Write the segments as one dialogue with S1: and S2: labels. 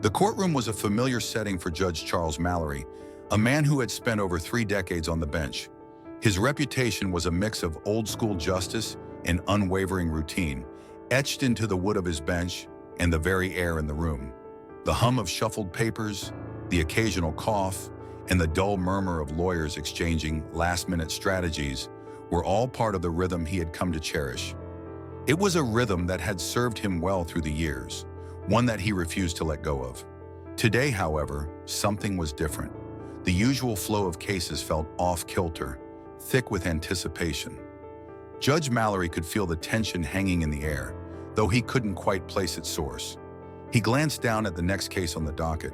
S1: The courtroom was a familiar setting for Judge Charles Mallory, a man who had spent over 3 decades on the bench. His reputation was a mix of old-school justice and unwavering routine, etched into the wood of his bench and the very air in the room. The hum of shuffled papers, the occasional cough, and the dull murmur of lawyers exchanging last-minute strategies were all part of the rhythm he had come to cherish. It was a rhythm that had served him well through the years, one that he refused to let go of. Today, however, something was different. The usual flow of cases felt off-kilter, thick with anticipation. Judge Mallory could feel the tension hanging in the air, though he couldn't quite place its source. He glanced down at the next case on the docket,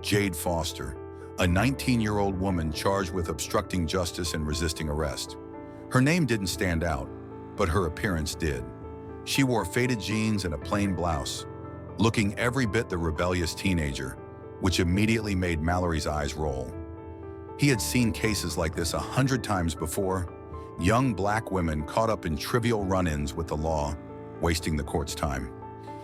S1: Jade Foster, a 19-year-old woman charged with obstructing justice and resisting arrest. Her name didn't stand out, but her appearance did. She wore faded jeans and a plain blouse, looking every bit the rebellious teenager, which immediately made Mallory's eyes roll. He had seen cases like this 100 times before, young black women caught up in trivial run-ins with the law, wasting the court's time.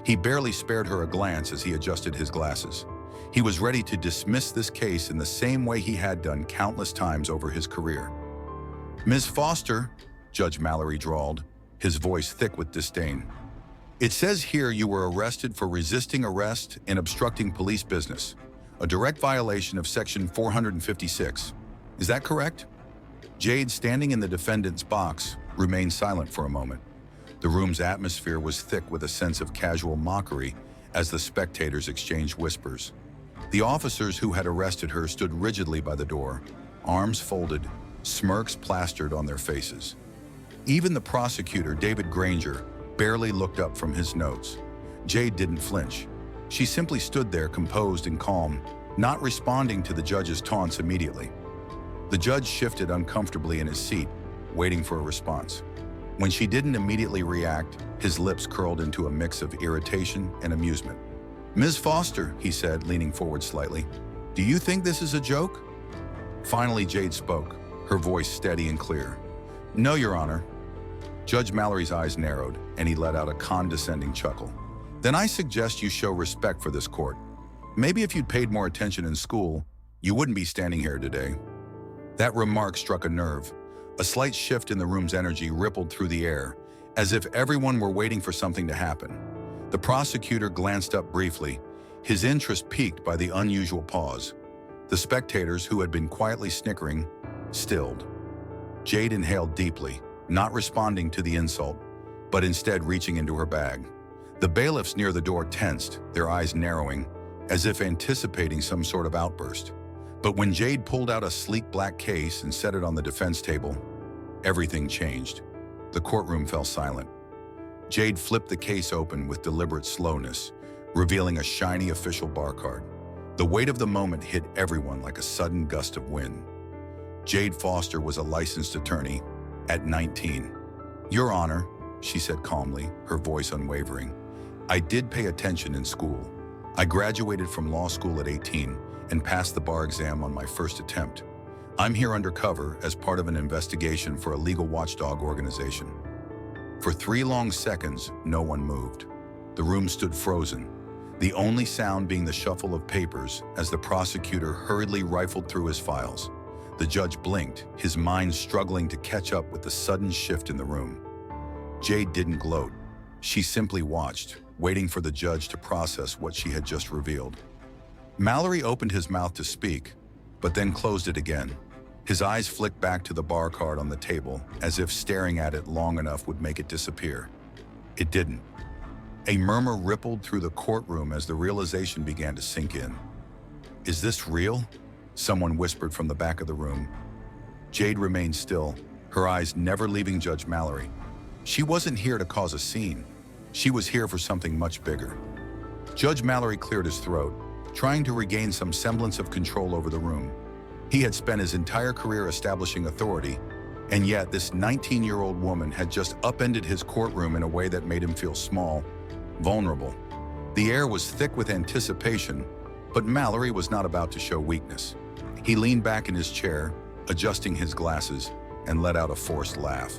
S1: He barely spared her a glance as he adjusted his glasses. He was ready to dismiss this case in the same way he had done countless times over his career. "Ms. Foster," Judge Mallory drawled, his voice thick with disdain. "It says here you were arrested for resisting arrest and obstructing police business, a direct violation of Section 456. Is that correct?" Jade, standing in the defendant's box, remained silent for a moment. The room's atmosphere was thick with a sense of casual mockery as the spectators exchanged whispers. The officers who had arrested her stood rigidly by the door, arms folded, smirks plastered on their faces. Even the prosecutor, David Granger, barely looked up from his notes. Jade didn't flinch. She simply stood there composed and calm, not responding to the judge's taunts immediately. The judge shifted uncomfortably in his seat, waiting for a response. When she didn't immediately react, his lips curled into a mix of irritation and amusement. "Ms. Foster," he said, leaning forward slightly, "do you think this is a joke?" Finally, Jade spoke, her voice steady and clear. "No, Your Honor." Judge Mallory's eyes narrowed, and he let out a condescending chuckle. "Then I suggest you show respect for this court. Maybe if you'd paid more attention in school, you wouldn't be standing here today." That remark struck a nerve. A slight shift in the room's energy rippled through the air, as if everyone were waiting for something to happen. The prosecutor glanced up briefly, his interest piqued by the unusual pause. The spectators, who had been quietly snickering, stilled. Jade inhaled deeply, not responding to the insult, but instead reaching into her bag. The bailiffs near the door tensed, their eyes narrowing, as if anticipating some sort of outburst. But when Jade pulled out a sleek black case and set it on the defense table, everything changed. The courtroom fell silent. Jade flipped the case open with deliberate slowness, revealing a shiny official bar card. The weight of the moment hit everyone like a sudden gust of wind. Jade Foster was a licensed attorney, at 19. "Your Honor," she said calmly, her voice unwavering, "I did pay attention in school. I graduated from law school at 18 and passed the bar exam on my first attempt. I'm here undercover as part of an investigation for a legal watchdog organization." For 3 long seconds, no one moved. The room stood frozen, the only sound being the shuffle of papers as the prosecutor hurriedly rifled through his files. The judge blinked, his mind struggling to catch up with the sudden shift in the room. Jade didn't gloat. She simply watched, waiting for the judge to process what she had just revealed. Mallory opened his mouth to speak, but then closed it again. His eyes flicked back to the bar card on the table, as if staring at it long enough would make it disappear. It didn't. A murmur rippled through the courtroom as the realization began to sink in. "Is this real?" someone whispered from the back of the room. Jade remained still, her eyes never leaving Judge Mallory. She wasn't here to cause a scene. She was here for something much bigger. Judge Mallory cleared his throat, trying to regain some semblance of control over the room. He had spent his entire career establishing authority, and yet this 19-year-old woman had just upended his courtroom in a way that made him feel small, vulnerable. The air was thick with anticipation, but Mallory was not about to show weakness. He leaned back in his chair, adjusting his glasses, and let out a forced laugh.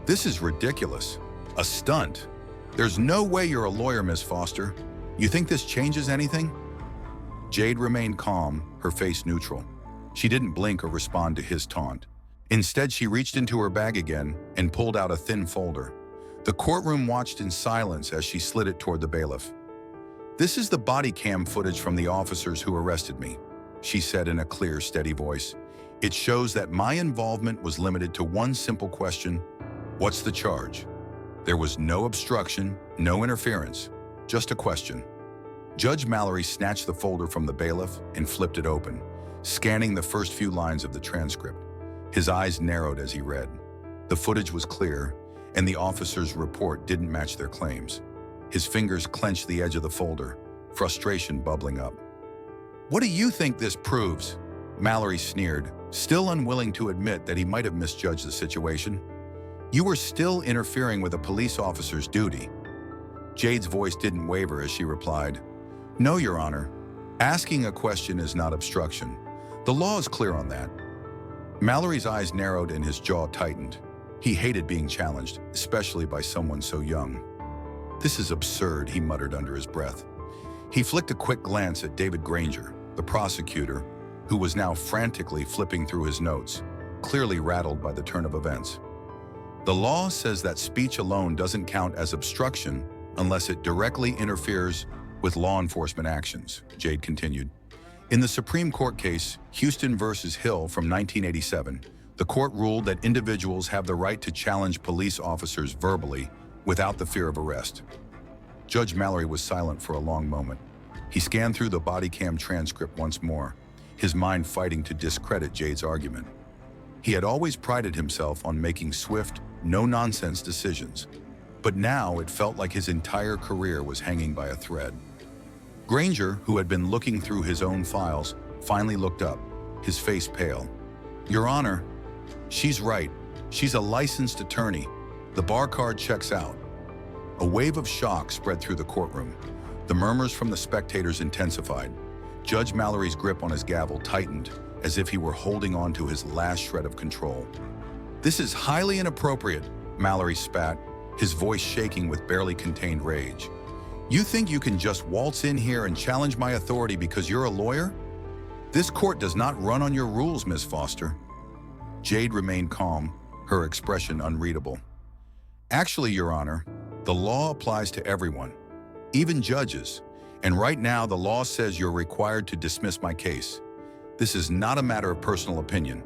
S1: "This is ridiculous. A stunt. There's no way you're a lawyer, Miss Foster. You think this changes anything?" Jade remained calm, her face neutral. She didn't blink or respond to his taunt. Instead, she reached into her bag again and pulled out a thin folder. The courtroom watched in silence as she slid it toward the bailiff. "This is the body cam footage from the officers who arrested me," she said in a clear, steady voice. "It shows that my involvement was limited to one simple question: what's the charge?" There was no obstruction, no interference, just a question. Judge Mallory snatched the folder from the bailiff and flipped it open, scanning the first few lines of the transcript. His eyes narrowed as he read. The footage was clear, and the officer's report didn't match their claims. His fingers clenched the edge of the folder, frustration bubbling up. "What do you think this proves?" Mallory sneered, still unwilling to admit that he might have misjudged the situation. "You were still interfering with a police officer's duty." Jade's voice didn't waver as she replied, "No, Your Honor. Asking a question is not obstruction. The law is clear on that." Mallory's eyes narrowed and his jaw tightened. He hated being challenged, especially by someone so young. "This is absurd," he muttered under his breath. He flicked a quick glance at David Granger, the prosecutor, who was now frantically flipping through his notes, clearly rattled by the turn of events. "The law says that speech alone doesn't count as obstruction unless it directly interferes with law enforcement actions," Jade continued. In the Supreme Court case, Houston versus Hill from 1987, the court ruled that individuals have the right to challenge police officers verbally without the fear of arrest. Judge Mallory was silent for a long moment. He scanned through the body cam transcript once more, his mind fighting to discredit Jade's argument. He had always prided himself on making swift, no-nonsense decisions, but now it felt like his entire career was hanging by a thread. Granger, who had been looking through his own files, finally looked up, his face pale. "Your Honor, she's right. She's a licensed attorney. The bar card checks out." A wave of shock spread through the courtroom. The murmurs from the spectators intensified. Judge Mallory's grip on his gavel tightened, as if he were holding on to his last shred of control. "This is highly inappropriate," Mallory spat, his voice shaking with barely contained rage. "You think you can just waltz in here and challenge my authority because you're a lawyer? This court does not run on your rules, Miss Foster." Jade remained calm, her expression unreadable. "Actually, Your Honor, the law applies to everyone, even judges, and right now the law says you're required to dismiss my case. This is not a matter of personal opinion."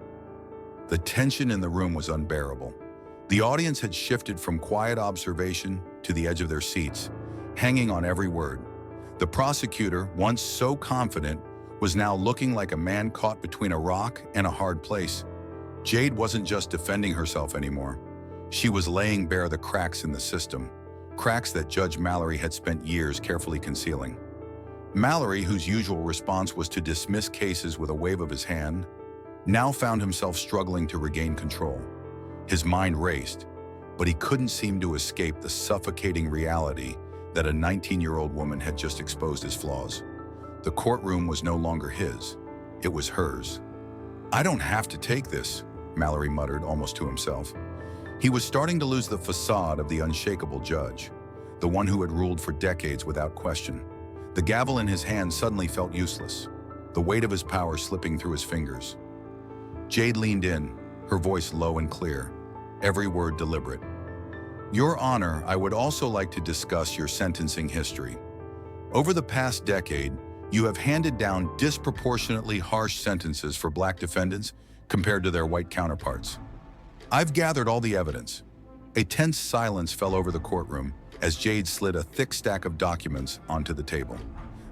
S1: The tension in the room was unbearable. The audience had shifted from quiet observation to the edge of their seats, hanging on every word. The prosecutor, once so confident, was now looking like a man caught between a rock and a hard place. Jade wasn't just defending herself anymore. She was laying bare the cracks in the system, cracks that Judge Mallory had spent years carefully concealing. Mallory, whose usual response was to dismiss cases with a wave of his hand, now found himself struggling to regain control. His mind raced, but he couldn't seem to escape the suffocating reality that a 19-year-old woman had just exposed his flaws. The courtroom was no longer his, it was hers. "I don't have to take this," Mallory muttered almost to himself. He was starting to lose the facade of the unshakable judge, the one who had ruled for decades without question. The gavel in his hand suddenly felt useless, the weight of his power slipping through his fingers. Jade leaned in, her voice low and clear, every word deliberate. "Your Honor, I would also like to discuss your sentencing history. Over the past decade, you have handed down disproportionately harsh sentences for Black defendants compared to their white counterparts. I've gathered all the evidence." A tense silence fell over the courtroom as Jade slid a thick stack of documents onto the table.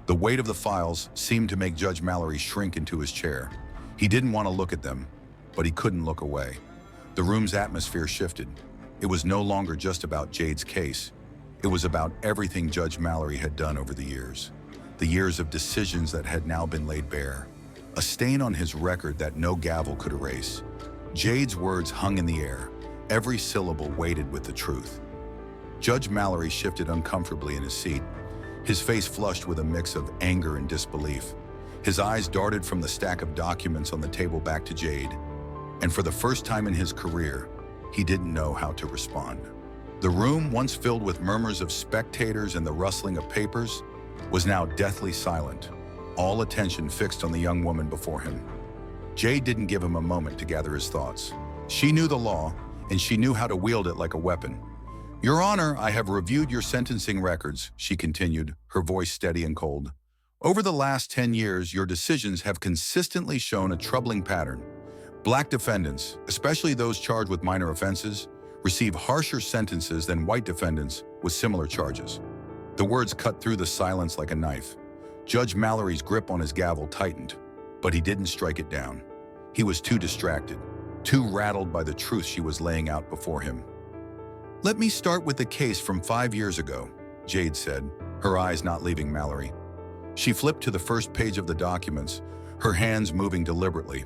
S1: The weight of the files seemed to make Judge Mallory shrink into his chair. He didn't want to look at them, but he couldn't look away. The room's atmosphere shifted. It was no longer just about Jade's case. It was about everything Judge Mallory had done over the years of decisions that had now been laid bare, a stain on his record that no gavel could erase. Jade's words hung in the air, every syllable weighted with the truth. Judge Mallory shifted uncomfortably in his seat, his face flushed with a mix of anger and disbelief. His eyes darted from the stack of documents on the table back to Jade, and for the first time in his career, he didn't know how to respond. The room, once filled with murmurs of spectators and the rustling of papers, was now deathly silent. all attention fixed on the young woman before him. Jade didn't give him a moment to gather his thoughts. She knew the law, and she knew how to wield it like a weapon. "Your Honor, I have reviewed your sentencing records," she continued, her voice steady and cold. "Over the last 10 years, your decisions have consistently shown a troubling pattern. Black defendants, especially those charged with minor offenses, receive harsher sentences than white defendants with similar charges." The words cut through the silence like a knife. Judge Mallory's grip on his gavel tightened, but he didn't strike it down. He was too distracted, too rattled by the truth she was laying out before him. "Let me start with the case from 5 years ago," Jade said, her eyes not leaving Mallory. She flipped to the first page of the documents, her hands moving deliberately.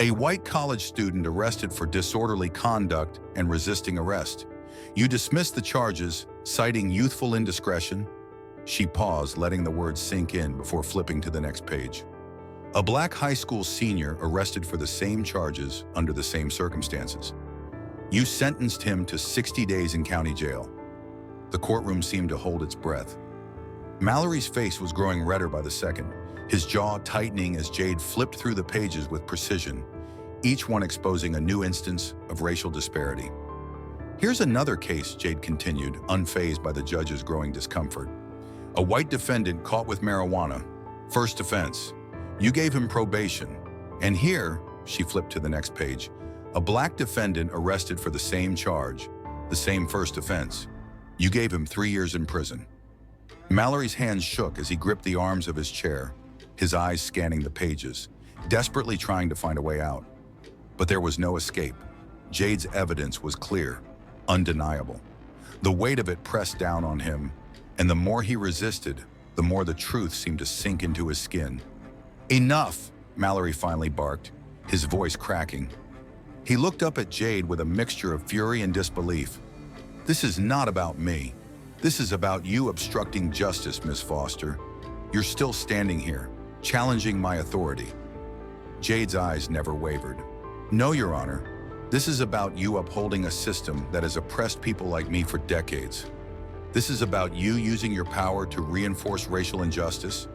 S1: "A white college student arrested for disorderly conduct and resisting arrest. You dismissed the charges, citing youthful indiscretion." She paused, letting the words sink in before flipping to the next page. "A black high school senior arrested for the same charges under the same circumstances. You sentenced him to 60 days in county jail." The courtroom seemed to hold its breath. Mallory's face was growing redder by the second, his jaw tightening as Jade flipped through the pages with precision, each one exposing a new instance of racial disparity. "Here's another case," Jade continued, unfazed by the judge's growing discomfort. "A white defendant caught with marijuana. First offense. You gave him probation. And here," she flipped to the next page, "a black defendant arrested for the same charge, the same first offense. You gave him 3 years in prison." Mallory's hands shook as he gripped the arms of his chair, his eyes scanning the pages, desperately trying to find a way out. But there was no escape. Jade's evidence was clear, undeniable. The weight of it pressed down on him, and the more he resisted, the more the truth seemed to sink into his skin. "Enough!" Mallory finally barked, his voice cracking. He looked up at Jade with a mixture of fury and disbelief. "This is not about me. This is about you obstructing justice, Miss Foster. You're still standing here, challenging my authority." Jade's eyes never wavered. "No, Your Honor. This is about you upholding a system that has oppressed people like me for decades. This is about you using your power to reinforce racial injustice,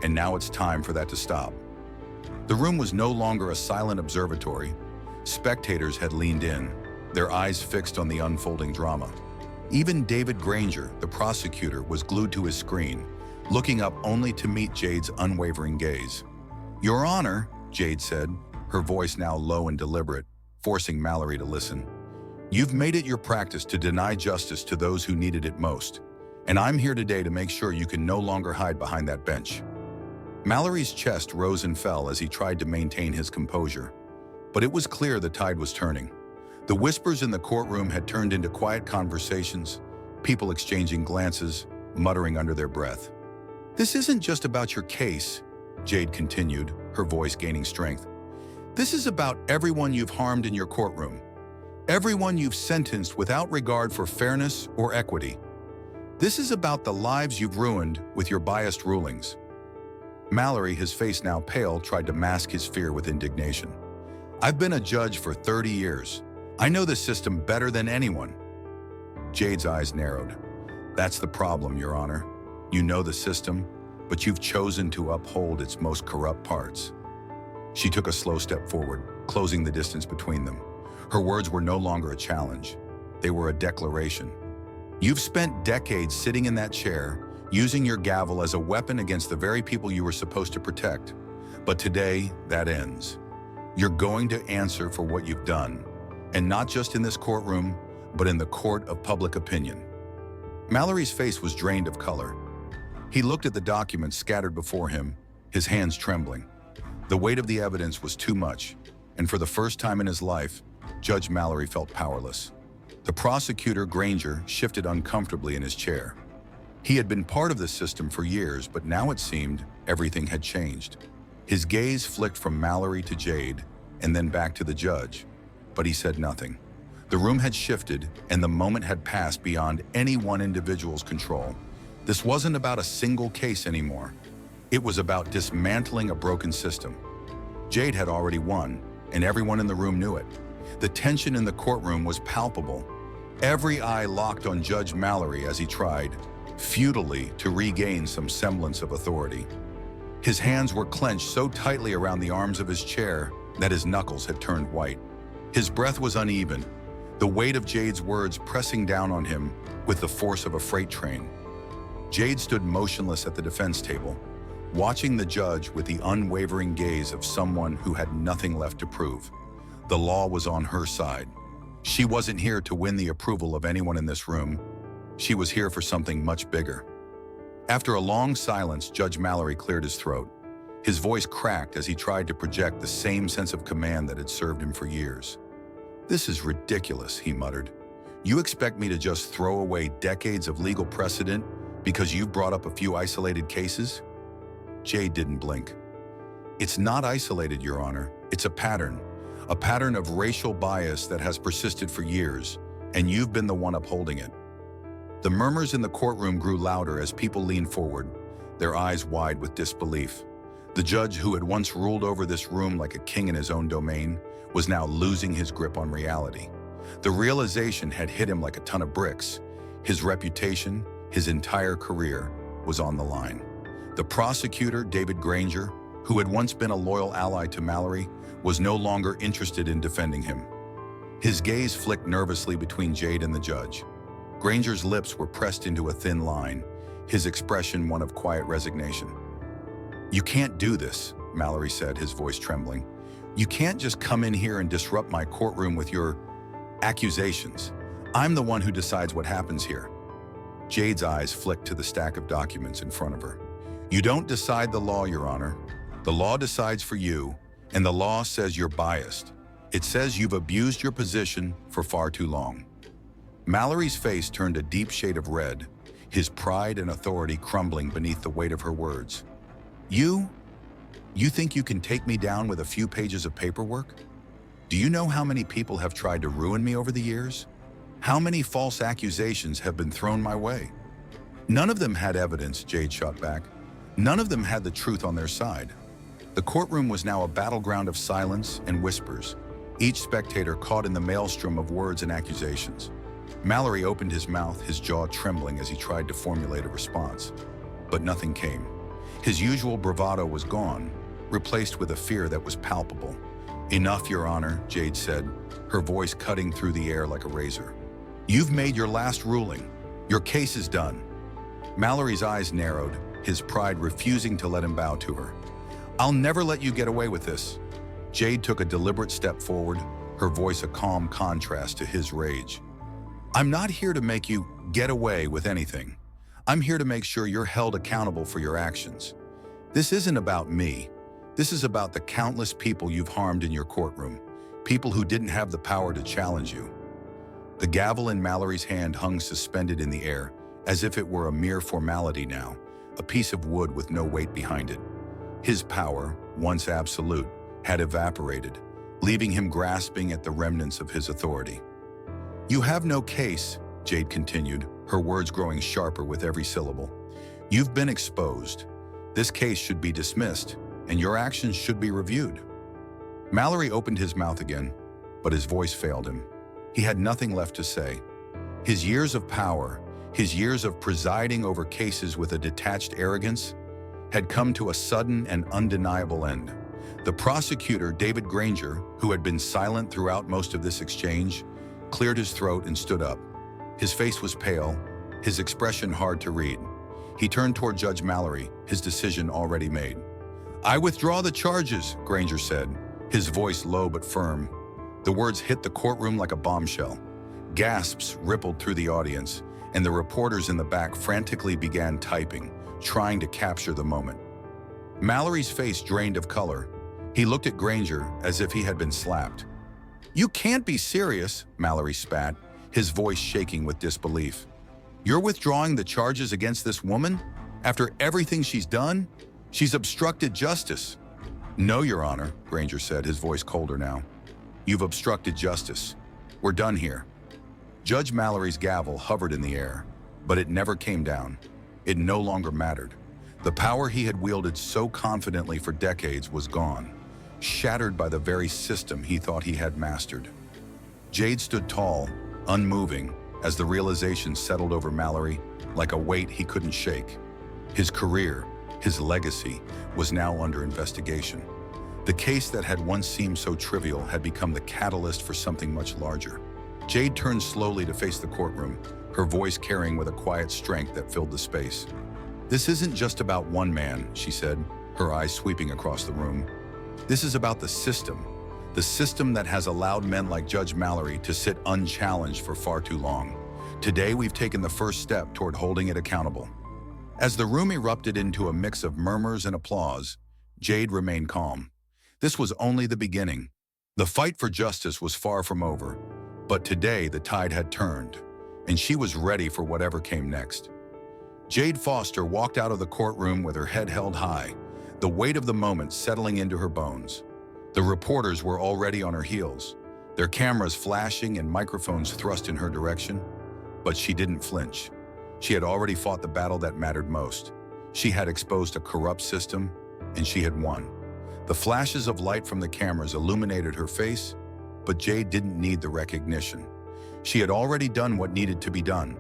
S1: and now it's time for that to stop." The room was no longer a silent observatory. Spectators had leaned in, their eyes fixed on the unfolding drama. Even David Granger, the prosecutor, was glued to his screen, looking up only to meet Jade's unwavering gaze. "Your Honor," Jade said, her voice now low and deliberate, forcing Mallory to listen. "You've made it your practice to deny justice to those who needed it most, and I'm here today to make sure you can no longer hide behind that bench." Mallory's chest rose and fell as he tried to maintain his composure, but it was clear the tide was turning. The whispers in the courtroom had turned into quiet conversations, people exchanging glances, muttering under their breath. "This isn't just about your case," Jade continued, her voice gaining strength. "This is about everyone you've harmed in your courtroom, everyone you've sentenced without regard for fairness or equity. This is about the lives you've ruined with your biased rulings." Mallory, his face now pale, tried to mask his fear with indignation. "I've been a judge for 30 years. I know the system better than anyone." Jade's eyes narrowed. "That's the problem, Your Honor. You know the system, but you've chosen to uphold its most corrupt parts." She took a slow step forward, closing the distance between them. Her words were no longer a challenge. They were a declaration. "You've spent decades sitting in that chair, using your gavel as a weapon against the very people you were supposed to protect. But today, that ends. You're going to answer for what you've done, and not just in this courtroom, but in the court of public opinion." Mallory's face was drained of color. He looked at the documents scattered before him, his hands trembling. The weight of the evidence was too much, and for the first time in his life, Judge Mallory felt powerless. The prosecutor, Granger, shifted uncomfortably in his chair. He had been part of the system for years, but now it seemed everything had changed. His gaze flicked from Mallory to Jade, and then back to the judge, but he said nothing. The room had shifted, and the moment had passed beyond any one individual's control. This wasn't about a single case anymore. It was about dismantling a broken system. Jade had already won, and everyone in the room knew it. The tension in the courtroom was palpable. Every eye locked on Judge Mallory as he tried, futilely, to regain some semblance of authority. His hands were clenched so tightly around the arms of his chair that his knuckles had turned white. His breath was uneven, the weight of Jade's words pressing down on him with the force of a freight train. Jade stood motionless at the defense table, watching the judge with the unwavering gaze of someone who had nothing left to prove. The law was on her side. She wasn't here to win the approval of anyone in this room. She was here for something much bigger. After a long silence, Judge Mallory cleared his throat. His voice cracked as he tried to project the same sense of command that had served him for years. "This is ridiculous," he muttered. "You expect me to just throw away decades of legal precedent because you've brought up a few isolated cases?" Jade didn't blink. "It's not isolated, Your Honor. It's a pattern of racial bias that has persisted for years, and you've been the one upholding it." The murmurs in the courtroom grew louder as people leaned forward, their eyes wide with disbelief. The judge, who had once ruled over this room like a king in his own domain, was now losing his grip on reality. The realization had hit him like a ton of bricks. His reputation, his entire career, was on the line. The prosecutor, David Granger, who had once been a loyal ally to Mallory, was no longer interested in defending him. His gaze flicked nervously between Jade and the judge. Granger's lips were pressed into a thin line, his expression one of quiet resignation. "You can't do this," Mallory said, his voice trembling. "You can't just come in here and disrupt my courtroom with your accusations. I'm the one who decides what happens here." Jade's eyes flicked to the stack of documents in front of her. "You don't decide the law, Your Honor. The law decides for you, and the law says you're biased. It says you've abused your position for far too long." Mallory's face turned a deep shade of red, his pride and authority crumbling beneath the weight of her words. You think you can take me down with a few pages of paperwork? Do you know how many people have tried to ruin me over the years? How many false accusations have been thrown my way? None of them had evidence, Jade shot back. None of them had the truth on their side. The courtroom was now a battleground of silence and whispers, each spectator caught in the maelstrom of words and accusations. Mallory opened his mouth, his jaw trembling as he tried to formulate a response. But nothing came. His usual bravado was gone, replaced with a fear that was palpable. "Enough, Your Honor," Jade said, her voice cutting through the air like a razor. "You've made your last ruling. Your case is done." Mallory's eyes narrowed, his pride refusing to let him bow to her. "I'll never let you get away with this." Jade took a deliberate step forward, her voice a calm contrast to his rage. "I'm not here to make you get away with anything. I'm here to make sure you're held accountable for your actions. This isn't about me. This is about the countless people you've harmed in your courtroom, people who didn't have the power to challenge you." The gavel in Mallory's hand hung suspended in the air, as if it were a mere formality now, a piece of wood with no weight behind it. His power, once absolute, had evaporated, leaving him grasping at the remnants of his authority. "You have no case," Jade continued, her words growing sharper with every syllable. "You've been exposed. This case should be dismissed, and your actions should be reviewed." Mallory opened his mouth again, but his voice failed him. He had nothing left to say. His years of power, his years of presiding over cases with a detached arrogance, had come to a sudden and undeniable end. The prosecutor, David Granger, who had been silent throughout most of this exchange, cleared his throat and stood up. His face was pale, his expression hard to read. He turned toward Judge Mallory, his decision already made. "I withdraw the charges," Granger said, his voice low but firm. The words hit the courtroom like a bombshell. Gasps rippled through the audience, and the reporters in the back frantically began typing, trying to capture the moment. Mallory's face drained of color. He looked at Granger as if he had been slapped. "You can't be serious," Mallory spat, his voice shaking with disbelief. "You're withdrawing the charges against this woman? After everything she's done? She's obstructed justice." "No, Your Honor," Granger said, his voice colder now. "You've obstructed justice. We're done here." Judge Mallory's gavel hovered in the air, but it never came down. It no longer mattered. The power he had wielded so confidently for decades was gone, shattered by the very system he thought he had mastered. Jade stood tall, unmoving, as the realization settled over Mallory like a weight he couldn't shake. His career, His legacy was now under investigation. The case that had once seemed so trivial had become the catalyst for something much larger. Jade turned slowly to face the courtroom, her voice carrying with a quiet strength that filled the space. "This isn't just about one man," she said, her eyes sweeping across the room. "This is about the system that has allowed men like Judge Mallory to sit unchallenged for far too long. Today, we've taken the first step toward holding it accountable." As the room erupted into a mix of murmurs and applause, Jade remained calm. This was only the beginning. The fight for justice was far from over, but today the tide had turned, and she was ready for whatever came next. Jade Foster walked out of the courtroom with her head held high, the weight of the moment settling into her bones. The reporters were already on her heels, their cameras flashing and microphones thrust in her direction, but she didn't flinch. She had already fought the battle that mattered most. She had exposed a corrupt system, and she had won. The flashes of light from the cameras illuminated her face, but Jade didn't need the recognition. She had already done what needed to be done.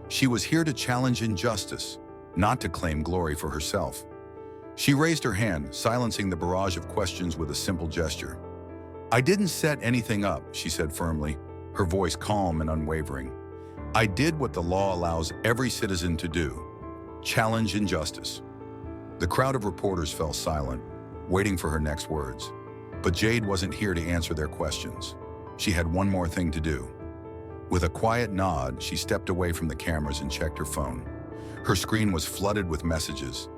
S1: She was here to challenge injustice, not to claim glory for herself. She raised her hand, silencing the barrage of questions with a simple gesture. "I didn't set anything up," she said firmly, her voice calm and unwavering. "I did what the law allows every citizen to do: challenge injustice." The crowd of reporters fell silent, waiting for her next words. But Jade wasn't here to answer their questions. She had one more thing to do. With a quiet nod, she stepped away from the cameras and checked her phone. Her screen was flooded with messages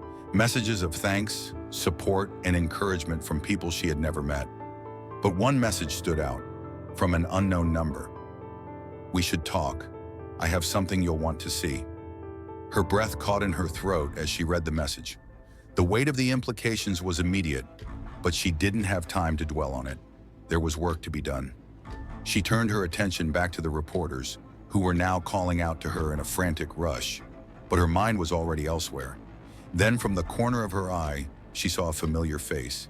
S1: of thanks, support, and encouragement from people she had never met. But one message stood out, from an unknown number. "We should talk. I have something you'll want to see." Her breath caught in her throat as she read the message. The weight of the implications was immediate, but she didn't have time to dwell on it. There was work to be done. She turned her attention back to the reporters, who were now calling out to her in a frantic rush, but her mind was already elsewhere. Then, from the corner of her eye, she saw a familiar face.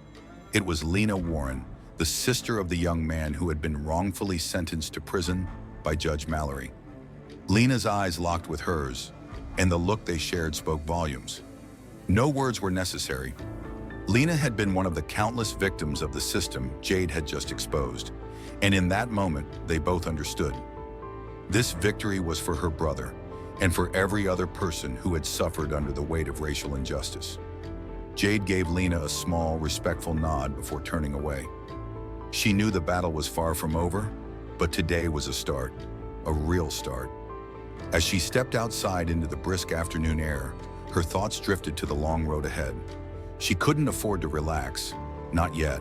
S1: It was Lena Warren, the sister of the young man who had been wrongfully sentenced to prison by Judge Mallory. Lena's eyes locked with hers, and the look they shared spoke volumes. No words were necessary. Lena had been one of the countless victims of the system Jade had just exposed, and in that moment, they both understood. This victory was for her brother, and for every other person who had suffered under the weight of racial injustice. Jade gave Lena a small, respectful nod before turning away. She knew the battle was far from over, but today was a start, a real start. As she stepped outside into the brisk afternoon air, her thoughts drifted to the long road ahead. She couldn't afford to relax, not yet.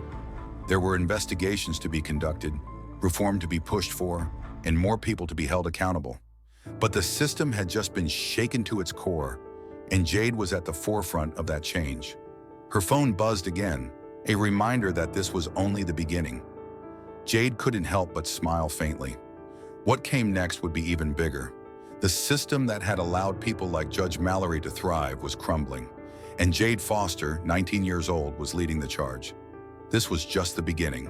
S1: There were investigations to be conducted, reform to be pushed for, and more people to be held accountable. But the system had just been shaken to its core, and Jade was at the forefront of that change. Her phone buzzed again, a reminder that this was only the beginning. Jade couldn't help but smile faintly. What came next would be even bigger. The system that had allowed people like Judge Mallory to thrive was crumbling, and Jade Foster, 19 years old, was leading the charge. This was just the beginning.